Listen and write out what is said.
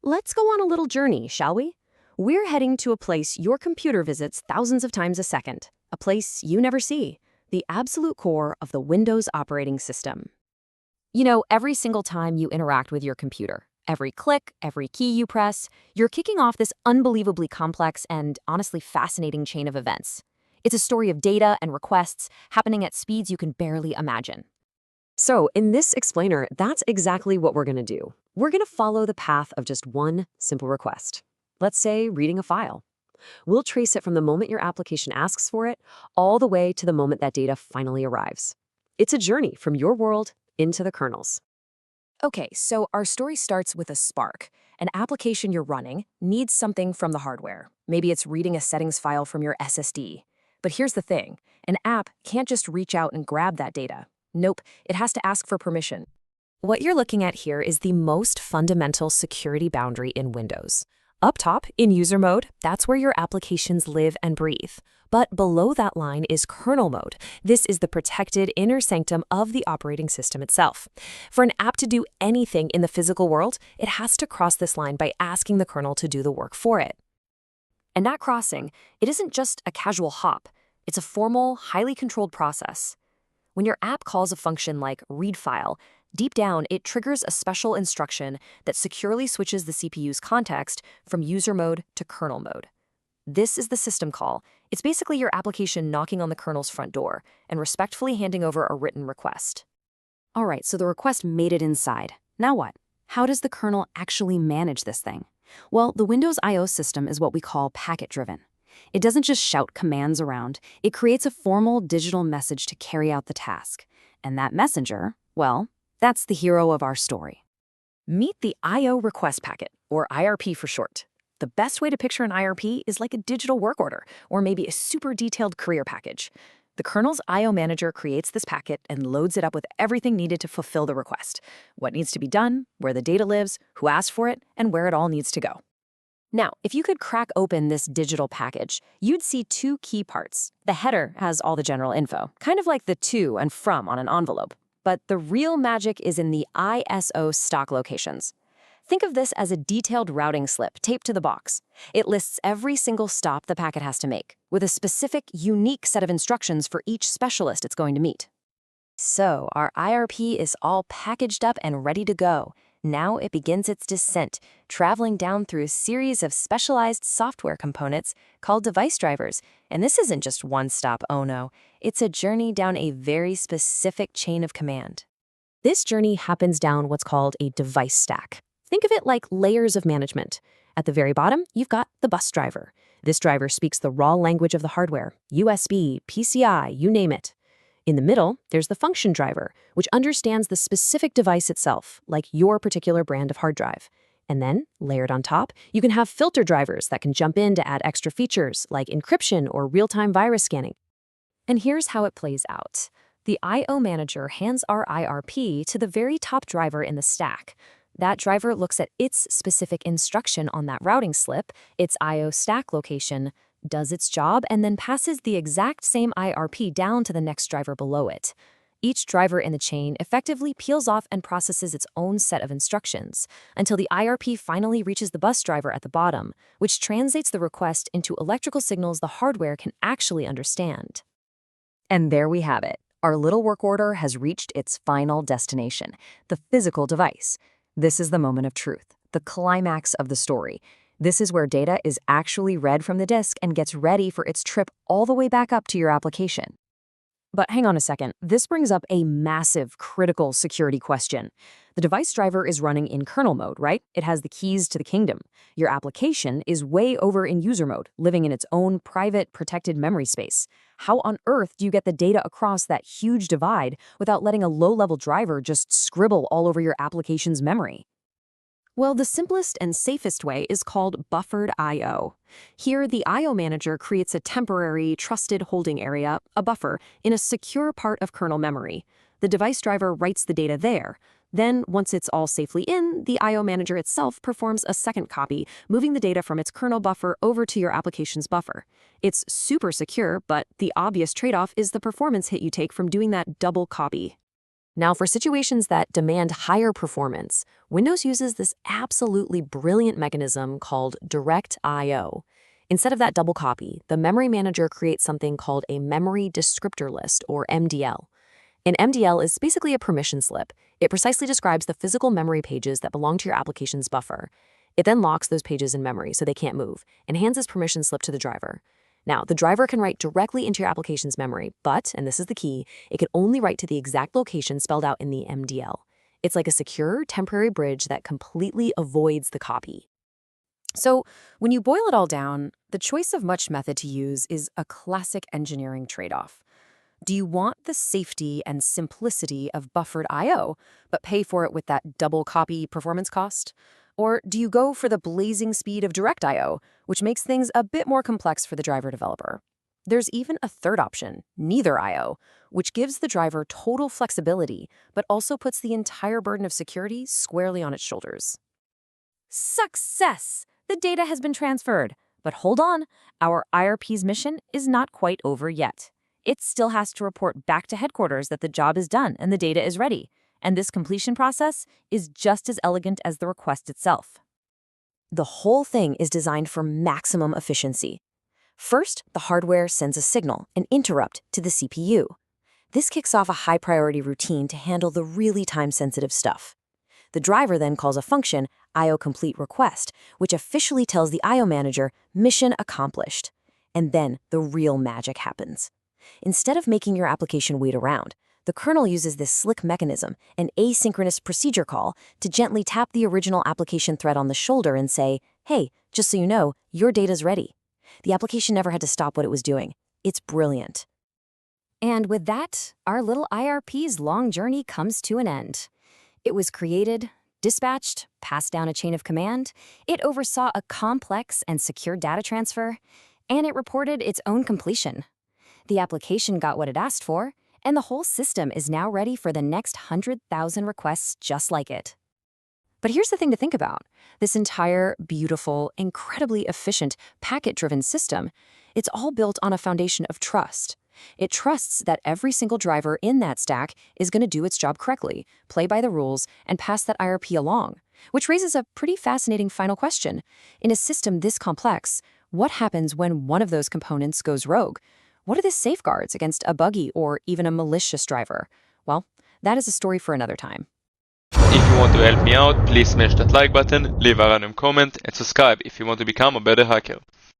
Let's go on a little journey, shall we? We're heading to a place your computer visits thousands of times a second, a place you never see, the absolute core of the Windows operating system. You know, every single time you interact with your computer, every click, every key you press, you're kicking off this unbelievably complex and honestly fascinating chain of events. It's a story of data and requests happening at speeds you can barely imagine. So, in this explainer, that's exactly what we're going to do. We're going to follow the path of just one simple request. Let's say reading a file. We'll trace it from the moment your application asks for it, all the way to the moment that data finally arrives. It's a journey from your world into the kernels. Okay, so our story starts with a spark. An application you're running needs something from the hardware. Maybe it's reading a settings file from your SSD. But here's the thing, an app can't just reach out and grab that data. Nope, it has to ask for permission. What you're looking at here is the most fundamental security boundary in Windows. Up top, in user mode, that's where your applications live and breathe. But below that line is kernel mode. This is the protected inner sanctum of the operating system itself. For an app to do anything in the physical world, it has to cross this line by asking the kernel to do the work for it. And that crossing, it isn't just a casual hop. It's a formal, highly controlled process. When your app calls a function like read file, deep down it triggers a special instruction that securely switches the CPU's context from user mode to kernel mode. This is the system call. It's basically your application knocking on the kernel's front door and respectfully handing over a written request. All right, so the request made it inside. Now what? How does the kernel actually manage this thing? Well, the Windows I/O system is what we call packet-driven. It doesn't just shout commands around, it creates a formal digital message to carry out the task. And that messenger, well, that's the hero of our story. Meet the I/O request packet, or IRP for short. The best way to picture an IRP is like a digital work order, or maybe a super detailed career package. The kernel's I/O manager creates this packet and loads it up with everything needed to fulfill the request. What needs to be done, where the data lives, who asked for it, and where it all needs to go. Now, if you could crack open this digital package, you'd see two key parts. The header has all the general info, kind of like the to and from on an envelope. But the real magic is in the ISO stock locations. Think of this as a detailed routing slip taped to the box. It lists every single stop the packet has to make, with a specific, unique set of instructions for each specialist it's going to meet. So, our IRP is all packaged up and ready to go. Now it begins its descent, traveling down through a series of specialized software components called device drivers. And this isn't just one stop, oh no. It's a journey down a very specific chain of command. This journey happens down what's called a device stack. Think of it like layers of management. At the very bottom, you've got the bus driver. This driver speaks the raw language of the hardware, USB, PCI, you name it. In the middle, there's the function driver, which understands the specific device itself, like your particular brand of hard drive. And then, layered on top, you can have filter drivers that can jump in to add extra features, like encryption or real-time virus scanning. And here's how it plays out. The I/O manager hands our IRP to the very top driver in the stack. That driver looks at its specific instruction on that routing slip, its I/O stack location, does its job, and then passes the exact same IRP down to the next driver below it. Each driver in the chain effectively peels off and processes its own set of instructions until the IRP finally reaches the bus driver at the bottom, which translates the request into electrical signals the hardware can actually understand. And there we have it. Our little work order has reached its final destination, the physical device. This is the moment of truth, the climax of the story. This is where data is actually read from the disk and gets ready for its trip all the way back up to your application. But hang on a second, this brings up a massive, critical security question. The device driver is running in kernel mode, right? It has the keys to the kingdom. Your application is way over in user mode, living in its own private, protected memory space. How on earth do you get the data across that huge divide without letting a low-level driver just scribble all over your application's memory? Well, the simplest and safest way is called buffered I/O. Here, the I/O manager creates a temporary, trusted holding area, a buffer, in a secure part of kernel memory. The device driver writes the data there. Then, once it's all safely in, the I/O manager itself performs a second copy, moving the data from its kernel buffer over to your application's buffer. It's super secure, but the obvious trade-off is the performance hit you take from doing that double copy. Now, for situations that demand higher performance, Windows uses this absolutely brilliant mechanism called Direct I/O. Instead of that double copy, the memory manager creates something called a memory descriptor list, or MDL. An MDL is basically a permission slip. It precisely describes the physical memory pages that belong to your application's buffer. It then locks those pages in memory so they can't move, and hands this permission slip to the driver. Now, the driver can write directly into your application's memory, but, and this is the key, it can only write to the exact location spelled out in the MDL. It's like a secure, temporary bridge that completely avoids the copy. So, when you boil it all down, the choice of which method to use is a classic engineering trade-off. Do you want the safety and simplicity of buffered I/O, but pay for it with that double copy performance cost? Or do you go for the blazing speed of direct I/O, which makes things a bit more complex for the driver developer? There's even a third option, neither I/O, which gives the driver total flexibility, but also puts the entire burden of security squarely on its shoulders. Success! The data has been transferred. But hold on, our IRP's mission is not quite over yet. It still has to report back to headquarters that the job is done and the data is ready. And this completion process is just as elegant as the request itself. The whole thing is designed for maximum efficiency. First, the hardware sends a signal, an interrupt, to the CPU. This kicks off a high-priority routine to handle the really time-sensitive stuff. The driver then calls a function, IO complete request, which officially tells the IO manager, mission accomplished. And then the real magic happens. Instead of making your application wait around, the kernel uses this slick mechanism, an asynchronous procedure call, to gently tap the original application thread on the shoulder and say, hey, just so you know, your data's ready. The application never had to stop what it was doing. It's brilliant. And with that, our little IRP's long journey comes to an end. It was created, dispatched, passed down a chain of command, it oversaw a complex and secure data transfer, and it reported its own completion. The application got what it asked for, and the whole system is now ready for the next 100,000 requests just like it. But here's the thing to think about. This entire beautiful, incredibly efficient, packet-driven system, it's all built on a foundation of trust. It trusts that every single driver in that stack is going to do its job correctly, play by the rules, and pass that IRP along. Which raises a pretty fascinating final question. In a system this complex, what happens when one of those components goes rogue? What are the safeguards against a buggy or even a malicious driver? Well, that is a story for another time. If you want to help me out, please smash that like button, leave a random comment, and subscribe if you want to become a better hacker.